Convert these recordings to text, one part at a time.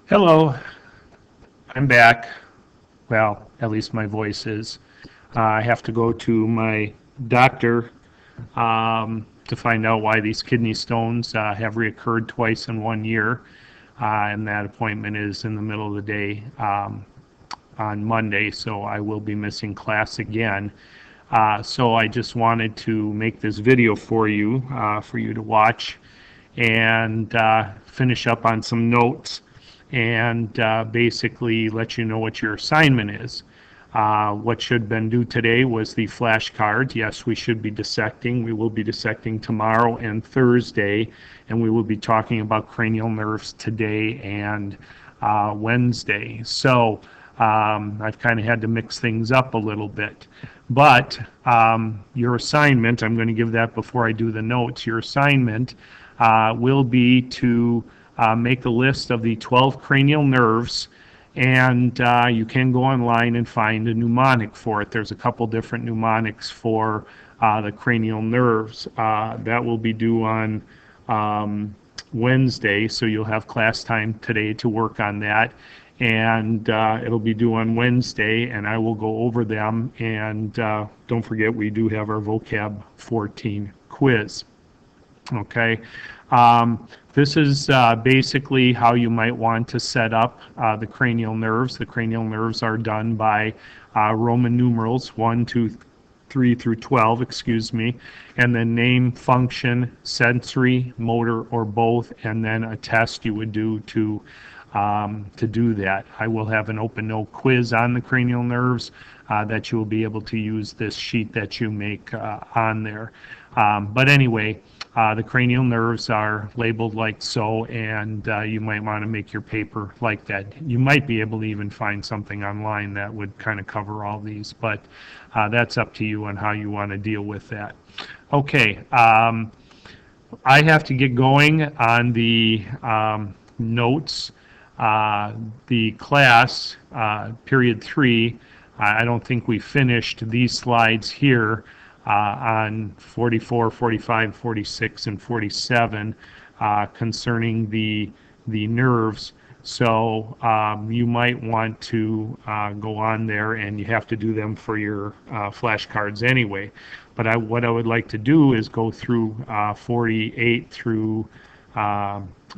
Hello, I'm back. Well, at least my voice is. I have to go to my doctor to find out why these kidney stones have reoccurred twice in 1 year. And that appointment is in the middle of the day on Monday, so I will be missing class again. So I just wanted to make this video for you to watch and finish up on some notes and basically let you know what your assignment is. What should have been due today was the flashcards. Yes, we should be dissecting. We will be dissecting tomorrow and Thursday, and we will be talking about cranial nerves today and Wednesday. So I've kind of had to mix things up a little bit. But your assignment, I'm going to give that before I do the notes, your assignment will be to make a list of the 12 cranial nerves, and you can go online and find a mnemonic for it. There's a couple different mnemonics for the cranial nerves. That will be due on Wednesday, so you'll have class time today to work on that. And it'll be due on Wednesday, and I will go over them. And don't forget, we do have our Vocab 14 quiz. Okay, this is basically how you might want to set up the cranial nerves. The cranial nerves are done by Roman numerals 1, 2, 3 through 12, excuse me, and then name, function, sensory, motor, or both, and then a test you would do to do that. I will have an open note quiz on the cranial nerves that you will be able to use this sheet that you make on there. But anyway, the cranial nerves are labeled like so, and you might want to make your paper like that. You might be able to even find something online that would kind of cover all these, but that's up to you on how you want to deal with that. Okay, I have to get going on the notes. The class, period 3, I don't think we finished these slides here on 44, 45, 46, and 47 concerning the nerves. So you might want to go on there, and you have to do them for your flashcards anyway. But what I would like to do is go through 48 through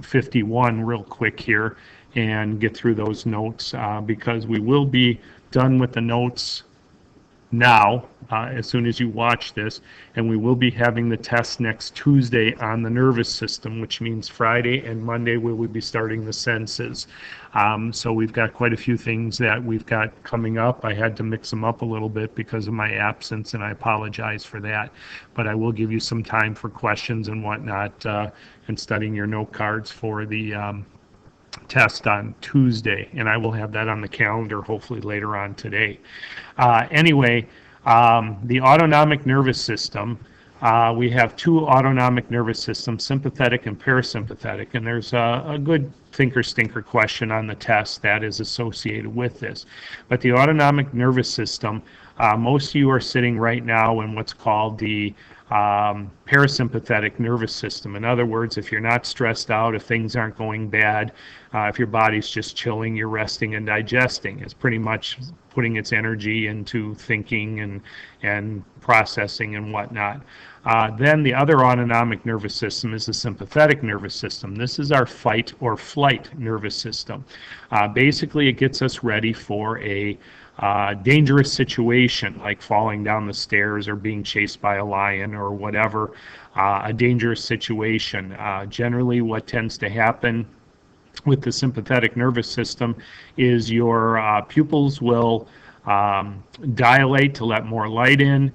51 real quick here and get through those notes because we will be done with the notes now as soon as you watch this, and we will be having the test next Tuesday on the nervous system, which means Friday and Monday we will be starting the senses. So we've got quite a few things that we've got coming up. I had to mix them up a little bit because of my absence, and I apologize for that, but I will give you some time for questions and whatnot and studying your note cards for the test on Tuesday, and I will have that on the calendar hopefully later on today. Anyway, the autonomic nervous system, we have two autonomic nervous systems, sympathetic and parasympathetic, and there's a good thinker-stinker question on the test that is associated with this. But the autonomic nervous system, most of you are sitting right now in what's called the parasympathetic nervous system. In other words, if you're not stressed out, if things aren't going bad, if your body's just chilling, you're resting and digesting. It's pretty much putting its energy into thinking and processing and whatnot. Then the other autonomic nervous system is the sympathetic nervous system. This is our fight or flight nervous system. Basically, it gets us ready for a dangerous situation like falling down the stairs or being chased by a lion or whatever, a dangerous situation. Generally, what tends to happen with the sympathetic nervous system is your pupils will dilate to let more light in,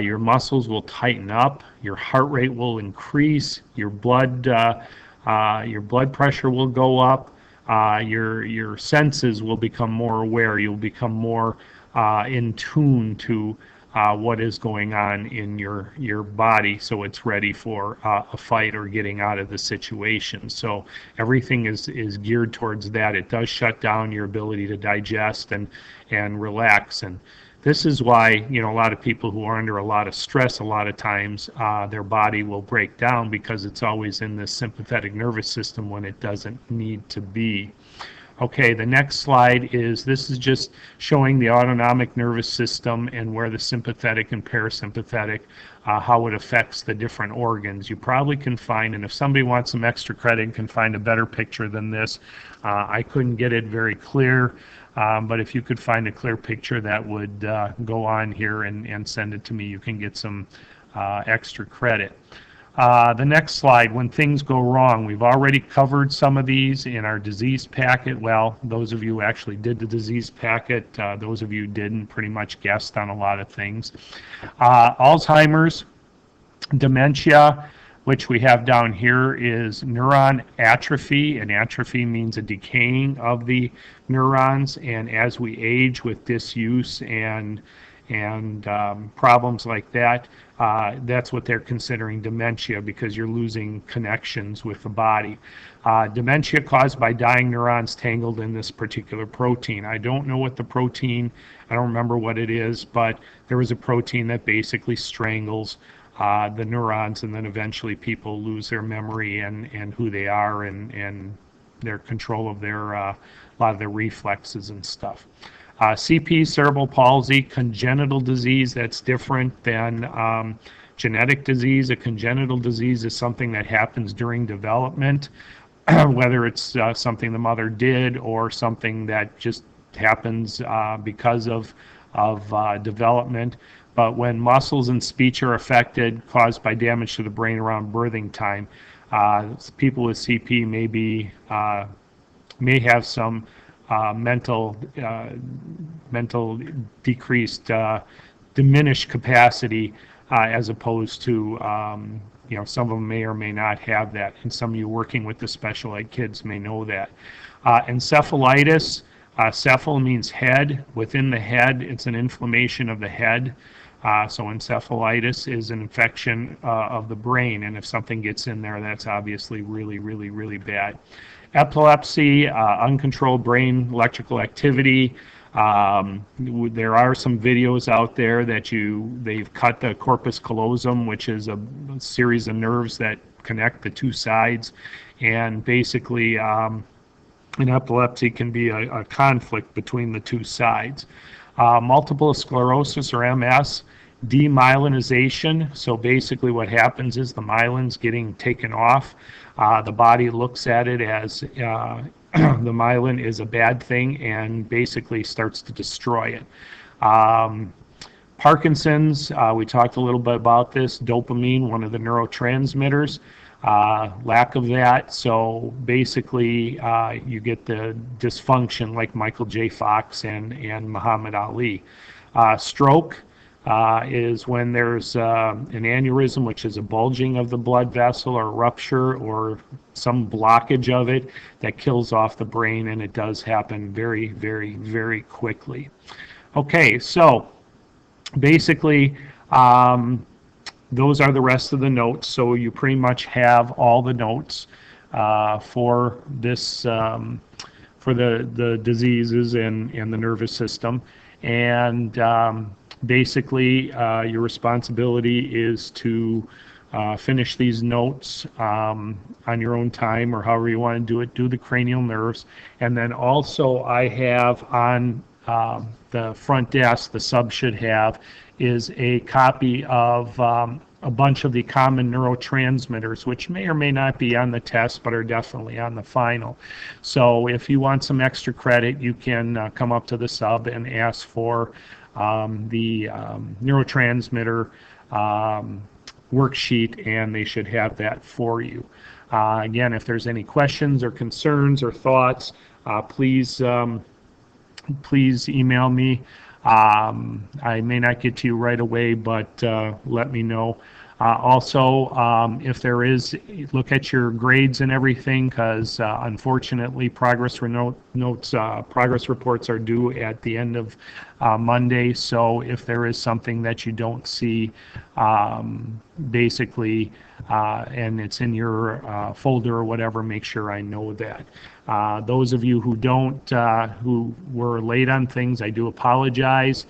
your muscles will tighten up, your heart rate will increase, your blood pressure will go up, your senses will become more aware. You'll become more in tune to what is going on in your body, so it's ready for a fight or getting out of the situation. So everything is geared towards that. It does shut down your ability to digest and relax. And this is why, a lot of people who are under a lot of stress, a lot of times their body will break down because it's always in the sympathetic nervous system when it doesn't need to be. Okay, the next slide is, this is just showing the autonomic nervous system and where the sympathetic and parasympathetic, how it affects the different organs. You probably can find, and if somebody wants some extra credit and can find a better picture than this, I couldn't get it very clear, but if you could find a clear picture that would go on here and send it to me, you can get some extra credit. The next slide, when things go wrong, we've already covered some of these in our disease packet. Well, those of you who actually did the disease packet, those of you who didn't pretty much guessed on a lot of things. Alzheimer's, dementia, which we have down here, is neuron atrophy, and atrophy means a decaying of the neurons, and as we age with disuse and problems like that, that's what they're considering dementia, because you're losing connections with the body. Dementia caused by dying neurons tangled in this particular protein. I don't know what the protein, I don't remember what it is, but there was a protein that basically strangles the neurons, and then eventually people lose their memory and who they are and their control of their a lot of their reflexes and stuff. CP, cerebral palsy, congenital disease, that's different than genetic disease. A congenital disease is something that happens during development, whether it's something the mother did or something that just happens because of development. But when muscles and speech are affected, caused by damage to the brain around birthing time, people with CP may have some mental decreased, diminished capacity, as opposed to some of them may or may not have that, and some of you working with the special ed kids may know that. Encephalitis, cephala means head. Within the head, it's an inflammation of the head. So encephalitis is an infection of the brain, and if something gets in there, that's obviously really, really, really bad. Epilepsy, uncontrolled brain electrical activity. There are some videos out there that they've cut the corpus callosum, which is a series of nerves that connect the two sides, and basically an epilepsy can be a conflict between the two sides. Multiple sclerosis, or MS, demyelinization. So basically what happens is the myelin's getting taken off. The body looks at it as the myelin is a bad thing and basically starts to destroy it. Parkinson's, we talked a little bit about this, dopamine, one of the neurotransmitters, lack of that, so basically you get the dysfunction like Michael J. Fox and Muhammad Ali. Stroke is when there's an aneurysm, which is a bulging of the blood vessel or rupture or some blockage of it that kills off the brain, and it does happen very, very, very quickly. Okay, so basically those are the rest of the notes, so you pretty much have all the notes for this, for the diseases and the nervous system, and basically your responsibility is to finish these notes on your own time, or however you want to do it. Do the cranial nerves, and then also I have on the front desk, the sub should have, is a copy of a bunch of the common neurotransmitters, which may or may not be on the test, but are definitely on the final. So if you want some extra credit, you can come up to the sub and ask for the neurotransmitter worksheet, and they should have that for you. Again, if there's any questions or concerns or thoughts, please email me. I may not get to you right away, but let me know. Also, if there is, look at your grades and everything, because unfortunately progress reports are due at the end of Monday. So if there is something that you don't see, basically, and it's in your folder or whatever, make sure I know that. Those of you who don't, who were late on things, I do apologize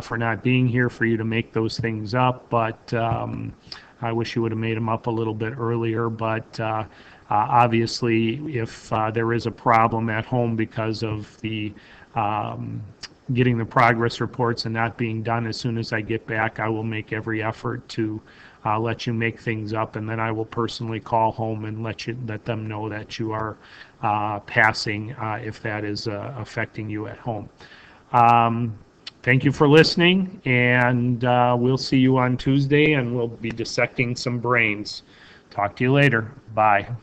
for not being here for you to make those things up, but I wish you would have made them up a little bit earlier, but Obviously, if there is a problem at home because of the getting the progress reports and not being done as soon as I get back, I will make every effort to let you make things up, and then I will personally call home and let them know that you are passing if that is affecting you at home. Thank you for listening, and we'll see you on Tuesday, and we'll be dissecting some brains. Talk to you later. Bye.